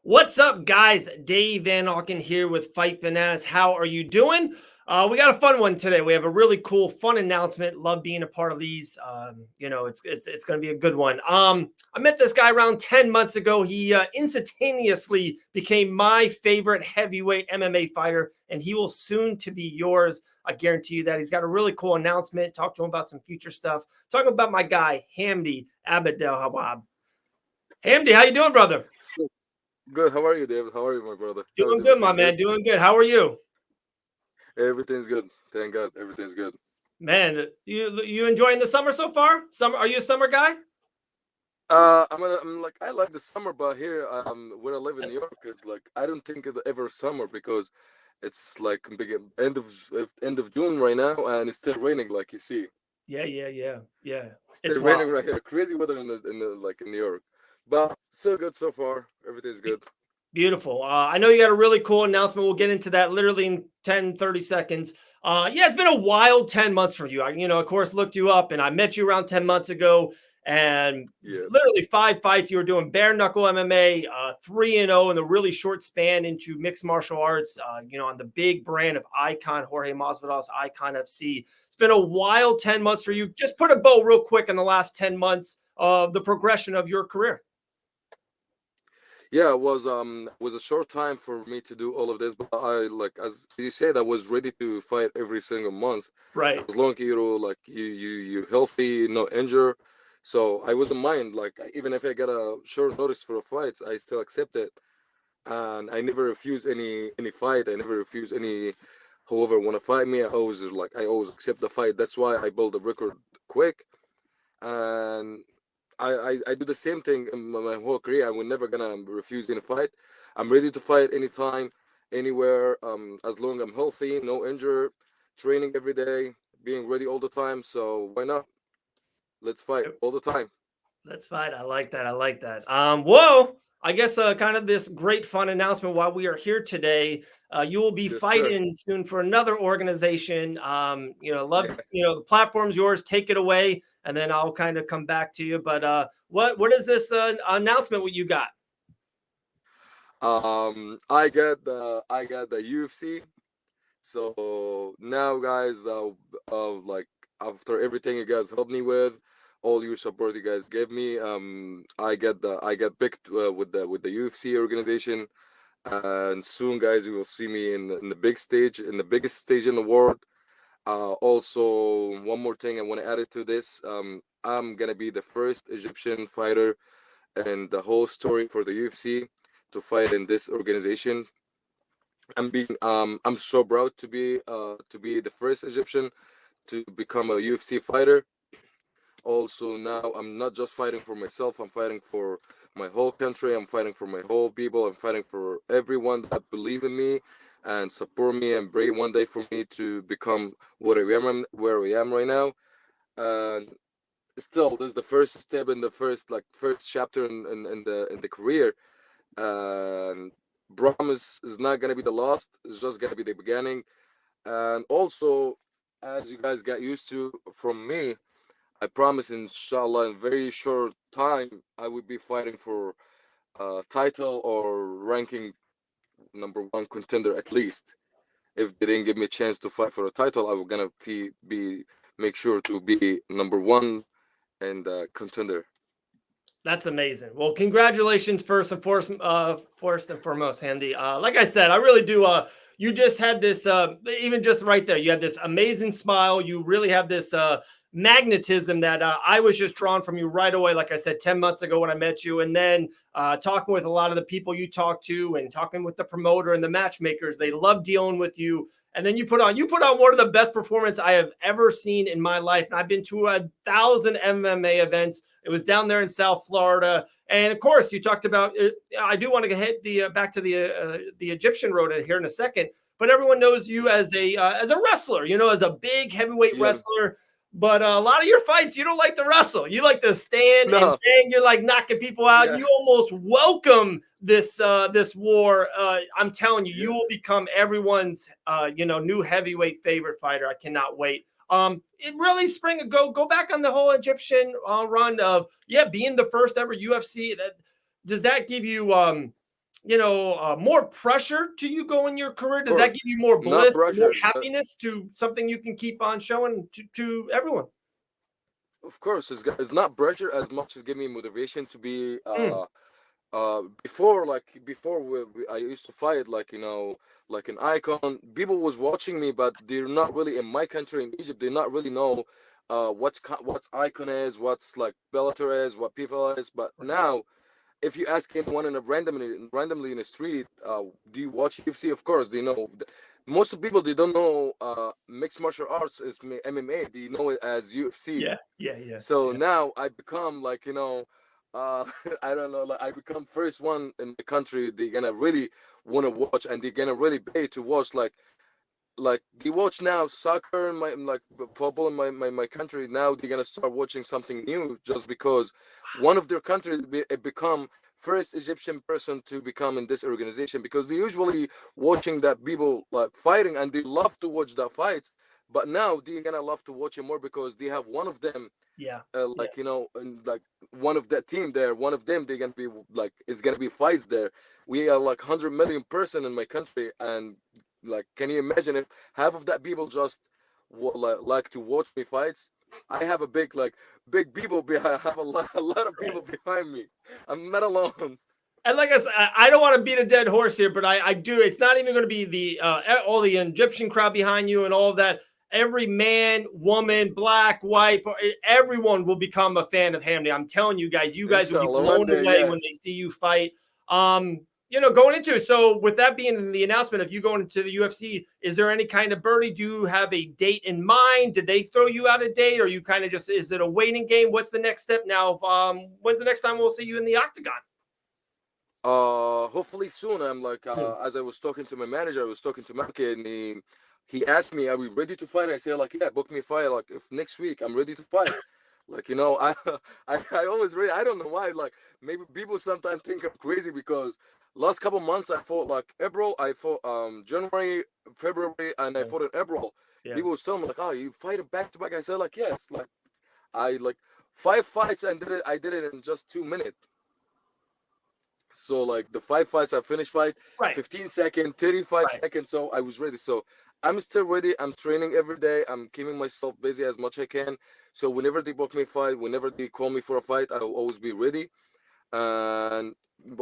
What's up, guys? Dave Van Auken here with Fight Bananas. How are you doing? We got a fun one today. We have a really cool, fun announcement. Love being a part of these. It's going to be a good one. I met this guy around 10 months ago. He instantaneously became my favorite heavyweight MMA fighter, and he will soon to be yours. I guarantee you that. He's got a really cool announcement. Talk to him about some future stuff. Talking about my guy, Hamdy Abdelwahab. Hamdy, how you doing, brother? So good. How are you, David? How are you, my brother? How's Doing good, my everything man. good? Doing good. How are you? Everything's good. Thank God. Everything's good. Man, you enjoying the summer so far? Summer? Are you a summer guy? I like the summer, but here, where I live in New York, it's like I don't think it's ever summer because it's like end of June right now, and it's still raining, like you see. Yeah. It's Still wild. raining right here. Crazy weather in like in New York, but so good so far. Everything's Be- good. Beautiful. I know you got a really cool announcement. We'll get into that literally in 10, 30 seconds. Yeah, it's been a wild 10 months for you. Of course, looked you up and I met you around 10 months ago. And Yeah. literally 5 fights. You were doing bare knuckle MMA, 3-0 in a really short span into mixed martial arts, on the big brand of Icon, Jorge Masvidal's Icon FC. It's been a wild 10 months for you. Just put a bow real quick on the last 10 months of the progression of your career. Yeah, it was a short time for me to do all of this, but I like as you said, I was ready to fight every single month Right. as long like you're healthy, no injure. So I wasn't mind like even if I got a short notice for a fight, I still accept it, and I never refuse any fight. I never refuse any whoever want to fight me. I always accept the fight. That's why I build a record quick, and I do the same thing in my whole career. I will never gonna refuse any fight. I'm ready to fight anytime, anywhere, as long I'm healthy, no injury, training every day, being ready all the time. So why not? Let's fight all the time. That's fine. I like that. I like that. Whoa. I guess kind of this great fun announcement while we are here today. You will be Yes, sir. fighting soon for another organization. Love, Yeah. the platform's yours. Take it away, and then I'll kind of come back to you. But what is this announcement? What you got? I got the UFC. So now, guys, like after everything you guys helped me with, all your support you guys gave me, I got picked with the UFC organization, and soon, guys, you will see me in the big stage, in the biggest stage in the world. Also, one more thing I want to add it to this. I'm gonna be the first Egyptian fighter and the whole story for the UFC to fight in this organization. I'm so proud to be the first Egyptian to become a UFC fighter. Also now I'm not just fighting for myself, I'm fighting for my whole country, I'm fighting for my whole people, I'm fighting for everyone that believe in me and support me and pray one day for me to become where I am right now. And still this is the first step in the first chapter in the career, and promise is not gonna be the last. It's just gonna be the beginning. And also, as you guys got used to from me, I promise, inshallah, in very short time, I will be fighting for title or ranking number one contender at least. If they didn't give me a chance to fight for a title, I was gonna be make sure to be number one and contender. That's amazing. Well, congratulations first and foremost, Handy. Like I said, I really do. You just had this, even just right there, you had this amazing smile. You really have this magnetism that I was just drawn from you right away. Like I said, 10 months ago when I met you, and then talking with a lot of the people you talk to, and talking with the promoter and the matchmakers, they love dealing with you. And then you put on one of the best performances I have ever seen in my life. And I've been to 1,000 MMA events. It was down there in South Florida, and of course, you talked about. I do want to hit the back to the Egyptian road here in a second, but everyone knows you as a wrestler. As a big heavyweight Yeah. wrestler. But a lot of your fights, you don't like to wrestle. You like to stand and No. bang. You're like knocking people out. Yeah. You almost welcome this war. I'm telling you, you Yeah. will become everyone's new heavyweight favorite fighter. I cannot wait. It really go back on the whole Egyptian run of being the first ever UFC. Does that give you more pressure to you go in your career? Of Does that course, give you more not bliss, more pressures. happiness to something you can keep on showing to everyone? Of course, it's not pressure as much as give me motivation to be Mm, before, I used to fight like, like an icon. People was watching me, but they're not really in my country, in Egypt. They not really know what's icon is, what's like Bellator is, what people is. But right. now, if you ask anyone in a randomly in the street, do you watch UFC? Of course, they know. Most of people, they don't know mixed martial arts is MMA. They know it as UFC. Yeah, yeah, yeah, So yeah. now I become like, I don't know, like I become first one in the country they're gonna really want to watch, and they're gonna really pay to watch, like they watch now soccer in my, like football in my country. Now they're gonna start watching something new just because one of their countries it become first Egyptian person to become in this organization, because they usually watching that people like fighting and they love to watch that fights. But now they're gonna love to watch it more because they have one of them, Yeah, yeah, like, and like one of that team there, one of them, they're gonna be like, it's gonna be fights there. We are like 100 million person in my country, and like, can you imagine if half of that people just like to watch me fights? I have a big, like, big people behind. I have a lot of people right. behind me. I'm not alone. And like I said, I don't want to beat a dead horse here, but I do. It's not even going to be the all the Egyptian crowd behind you and all of that. Every man, woman, black, white, everyone will become a fan of Hamdy. I'm telling you guys, you guys will be Inshallah, one blown day, away when they yes. see you fight. Going into it. So with that being the announcement, if you go into the UFC, is there any kind of birdie? Do you have a date in mind? Did they throw you out a date, or you kind of just, is it a waiting game? What's the next step now? When's the next time we'll see you in the octagon? Hopefully soon. I'm like, Hmm. as I was talking to my manager, I was talking to Maki, and he asked me, "Are we ready to fight?" I said, like, "Yeah, book me a fight. Like, if next week I'm ready to fight." Like, I always really, I don't know why. Like, maybe people sometimes think I'm crazy because last couple months I fought like April, I fought January, February, and I Yeah. fought in April. Yeah. People was telling me like, "Oh, you fight it back to back?" I said, like, yes. Like, I like 5 fights and did it. I did it in just 2 minutes. So like the 5 fights, I finished fight Right. 15 seconds, 35 Right. seconds. So I was ready. So I'm still ready. I'm training every day. I'm keeping myself busy as much I can. So whenever they book me a fight, whenever they call me for a fight, I'll always be ready. And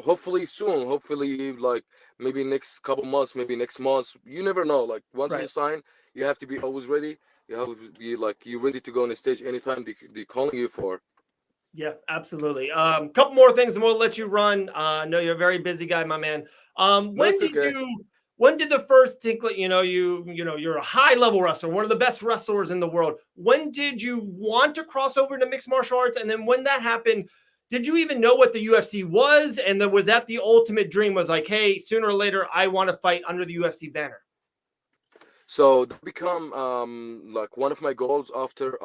hopefully soon, hopefully like maybe next couple months, maybe next month. You never know. Like once you Right. sign, you have to be always ready. You have to be like you ready to go on the stage anytime they calling you for. Yeah, absolutely. Couple more things and we'll let you run. I know you're a very busy guy, my man. No, it's okay. When did the first tinkle, you're a high level wrestler, one of the best wrestlers in the world. When did you want to cross over to mixed martial arts? And then when that happened, did you even know what the UFC was? And then was that the ultimate dream, was like, hey, sooner or later, I want to fight under the UFC banner? So that become like one of my goals after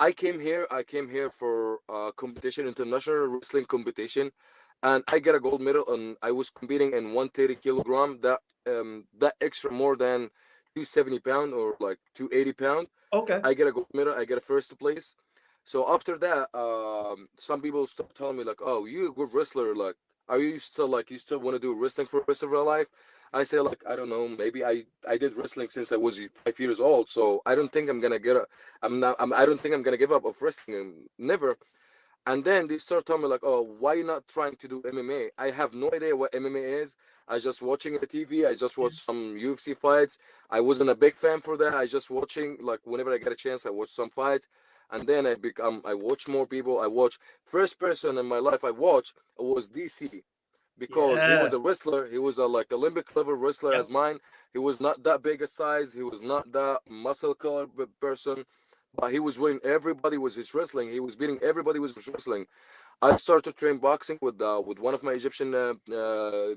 I came here for competition, international wrestling competition, and I get a gold medal, and I was competing in 130 kilogram, that extra more than 270 pound or like 280 pound. Okay. I get a gold medal, I get a first place. So after that, some people start telling me like, "Oh, you a good wrestler. Like, are you still like you still want to do wrestling for the rest of your life?" I say like, I don't know. Maybe I did wrestling since I was 5 years old. So I don't think I'm gonna get a. I'm not. I don't think I'm gonna give up of wrestling. Never. And then they start telling me like, "Oh, why you not trying to do MMA?" I have no idea what MMA is. I just watching the TV. I just watch some UFC fights. I wasn't a big fan for that. I just watching like whenever I get a chance, I watch some fights, and then I watch more people. I watch first person in my life I watched was DC because he Yeah. was a wrestler. He was a like Olympic level wrestler Yep. as mine. He was not that big a size. He was not that muscle color person, but he was winning. Everybody was his wrestling. He was beating everybody with his wrestling. I started to train boxing with one of my Egyptian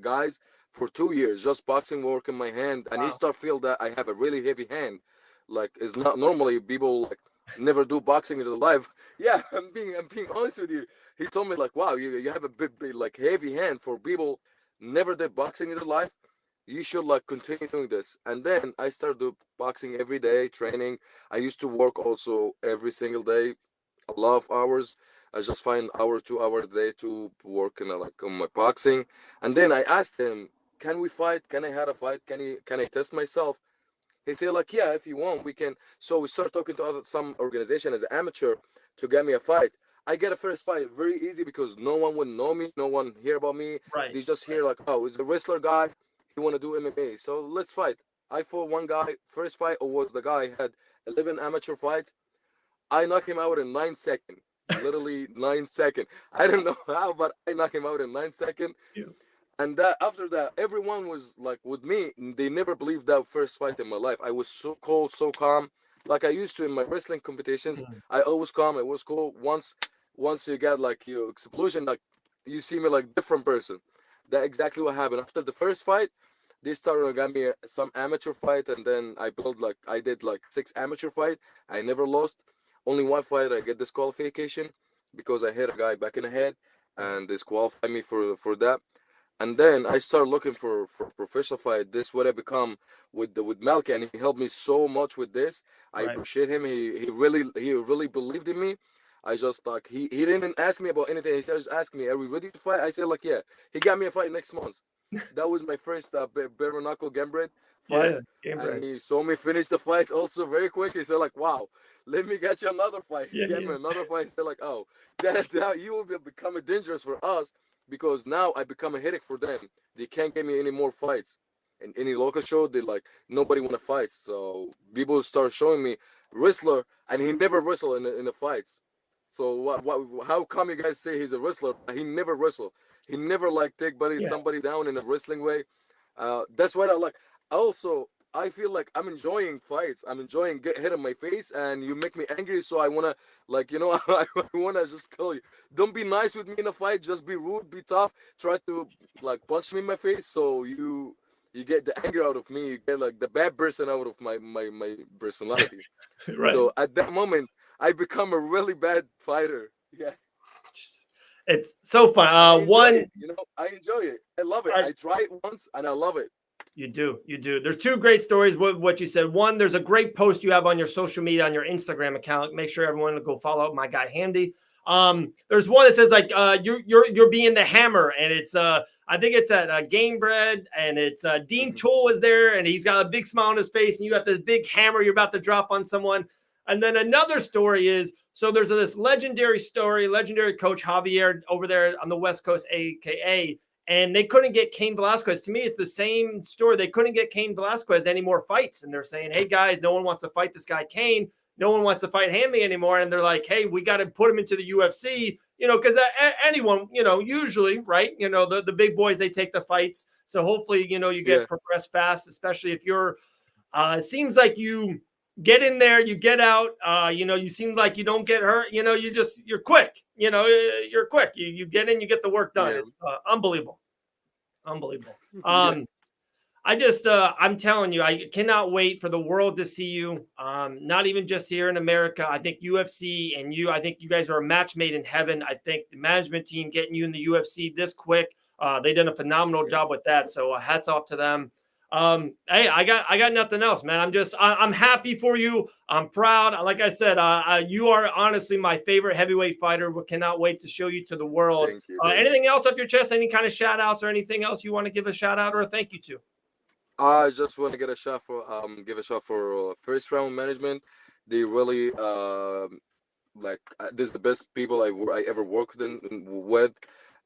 guys for 2 years, just boxing, working my hand, and he Wow. start feel that I have a really heavy hand. Like it's not normally people like never do boxing in their life. Yeah, I'm being honest with you. He told me like, wow, you have a big like heavy hand for people never did boxing in their life. You should like continue doing this. And then I started do boxing every day, training. I used to work also every single day, a lot of hours. I just find hour, 2 hours a day to work in like on my boxing. And then I asked him, can we fight? Can I have a fight? Can I test myself? He said like, yeah, if you want, we can. So we start talking to some organization as an amateur to get me a fight. I get a first fight very easy because no one would know me, no one hear about me. Right. They just hear like, oh, he's a wrestler guy. He want to do MMA. So let's fight. I fought one guy. First fight was the guy had 11 amateur fights. I knock him out in 9 seconds. Literally 9 seconds. I don't know how, but I knock him out in 9 seconds. Yeah. And that after that, everyone was like with me. They never believed that first fight in my life. I was so cold, so calm, like I used to in my wrestling competitions. Mm. I always calm. I was cool. Once you get like your explosion, like you see me like different person. That exactly what happened. After the first fight, they started to get me some amateur fight, and then I did like 6 amateur fight. I never lost. Only one fight I get disqualification because I hit a guy back in the head, and disqualified me for that. And then I started looking for professional fight. This what I become with Malky, and he helped me so much with this. I Right. appreciate him. He really believed in me. I just like he didn't ask me about anything. He just asked me, "Are we ready to fight?" I said like, "Yeah." He got me a fight next month. That was my first bare knuckle gambit fight, Yeah. Game and bread. he saw me finish the fight also very quick. He said like, "Wow, let me get you another fight." He Yeah. gave Yeah. me another fight. He said like, "Oh, that you will be becoming dangerous for us because now I become a headache for them. They can't give me any more fights." In any local show, they like nobody want to fight. So people start showing me wrestler, and he never wrestle in the fights. So how come you guys say he's a wrestler? He never wrestle. He never like take Yeah. somebody down in a wrestling way. That's what I like. Also, I feel like I'm enjoying fights. I'm enjoying get hit in my face, and you make me angry. So I wanna like I wanna just kill you. Don't be nice with me in a fight. Just be rude, be tough. Try to like punch me in my face. So you get the anger out of me. You get like the bad person out of my personality. Right. So at that moment, I become a really bad fighter. Yeah, It's so fun. and I enjoy One. it. I enjoy it. I love it. I, I try it once, and I love it. You do. You do. There's two great stories. What you said. One, there's a great post you have on your social media, on your Instagram account. Make sure everyone to go follow my guy Hamdy. There's one that says like you're being the hammer, and it's I think it's at Game Bread, and it's Dean Mhm. Tool is there, and he's got a big smile on his face, and you got this big hammer you're about to drop on someone. And then another story is so there's this legendary story, legendary coach Javier over there on the West Coast, aka and they couldn't get Cain Velasquez. To me, it's the same story. They couldn't get Cain Velasquez any more fights. And they're saying, hey, guys, no one wants to fight this guy, Cain. No one wants to fight Hammy anymore. And they're like, hey, we got to put him into the UFC, because anyone, usually, right, the big boys, they take the fights. So hopefully, you Yeah, get progressed fast, especially if you're, it seems like you get in there, you get out, you seem like you don't get hurt, you're quick, you're quick. You get in, you get the work done. yeah, It's unbelievable. Unbelievable. yeah. I'm telling you, I cannot wait for the world to see you. Not even just here in America. I think UFC and I think you guys are a match made in heaven. I think the management team getting you in the UFC this quick, they done a phenomenal Yeah. job with that. So hats off to them. Hey, I got nothing else, man. I'm happy for you. I'm proud. Like I said, you are honestly my favorite heavyweight fighter. We cannot wait to show you to the world. Thank you, thank you. Anything else off your chest? Any kind of shout outs or anything else you want to give a shout out or a thank you to? I just want to get a shot for give a shot for first round management. They really this is the best people I ever worked with.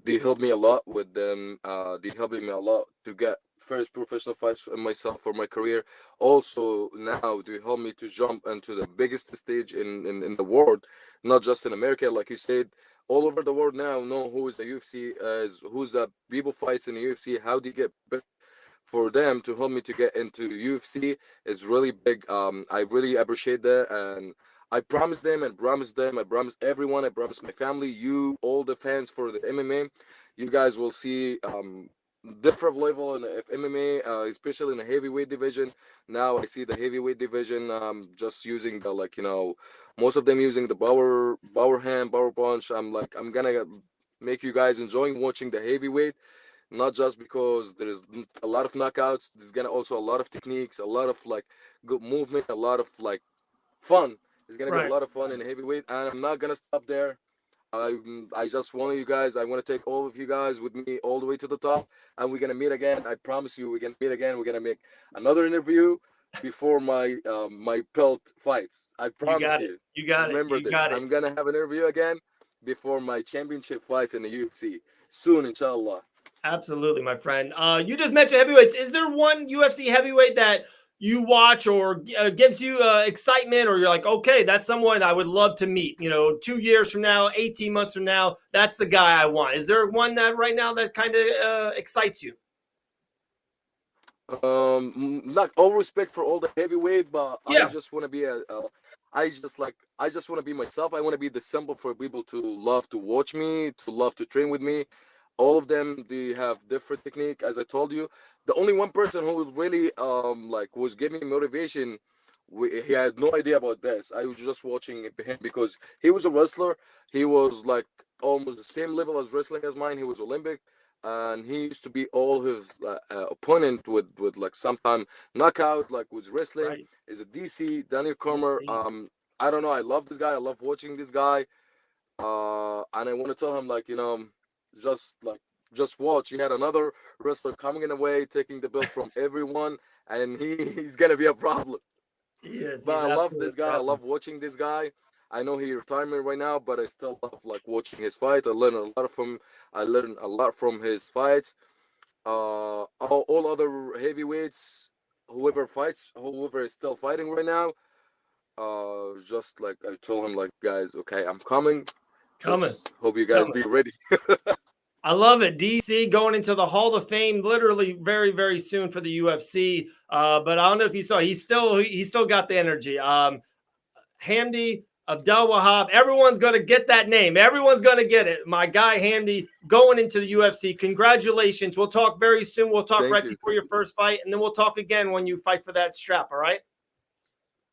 They helped me a lot with them. They helped me a lot to get first professional fights for myself for my career. Also now they help me to jump into the biggest stage in the world, not just in America, like you said. All over the world now know who is the UFC, who's the people fights in the UFC, how they get better. For them to help me to get into UFC is really big. I really appreciate that, and I promise them and promise them. I promise everyone. I promise my family, you, all the fans for the MMA. You guys will see different level in the MMA, especially in the heavyweight division. Now I see the heavyweight division just using the most of them using the power hand, power punch. I'm gonna make you guys enjoying watching the heavyweight, not just because there's a lot of knockouts. There's gonna also a lot of techniques, a lot of like good movement, a lot of like fun. There's gonna be a Right. lot of fun in heavyweight, and I'm not gonna stop there. I just want you guys. I want to take all of you guys with me all the way to the top, and we're gonna meet again. I promise you, we're gonna meet again. We're gonna make another interview before my my belt fights. I You promise got it. you. You got it. Remember You this. got it. I'm gonna have an interview again before my championship fights in the UFC soon, inshallah. Absolutely, my friend. You just mentioned heavyweights. Is there one UFC heavyweight that you watch or gives you excitement, or you're like, okay, that's someone I would love to meet? 2 years from now, 18 months from now, that's the guy I want. Is there one that right now that kind of excites you? Not all respect for all the heavyweight, but I Yeah, just want to be I just want to be myself. I want to be the symbol for people to love to watch me, to love to train with me. All of them, they have different technique. As I told you, the only one person who was really like was giving me motivation, he had no idea about this. I was just watching him because he was a wrestler. He was like almost the same level as wrestling as mine. He was Olympic, and he used to be all his opponent with like sometime knockout, like with wrestling. right. Is a DC Daniel Cormer. DC. I don't know. I love this guy. I love watching this guy. And I want to tell him like just like just watch. He had another wrestler coming in the way, taking the belt from everyone, and he's gonna be a problem. He is. But He's I love absolutely this guy. a I problem. love watching this guy. I know he retirement right now, but I still love like watching his fight. I learn a lot from I learn a lot from his fights. All other heavyweights, whoever fights, whoever is still fighting right now, just like I told him, like guys, okay, I'm coming. Coming. Just hope you guys Coming. be ready. I love it. DC going into the Hall of Fame literally very, very soon for the UFC. But I don't know if you saw, he's still got the energy. Hamdy Abdelwahab. Everyone's going to get that name. Everyone's going to get it. My guy Hamdy going into the UFC. Congratulations. We'll talk very soon. We'll talk Thank right you, before your first fight, and then we'll talk again when you fight for that strap. All right.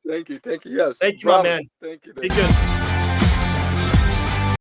thank you, thank you. Yes, Thank you, my man. promise. Thank you. Be good.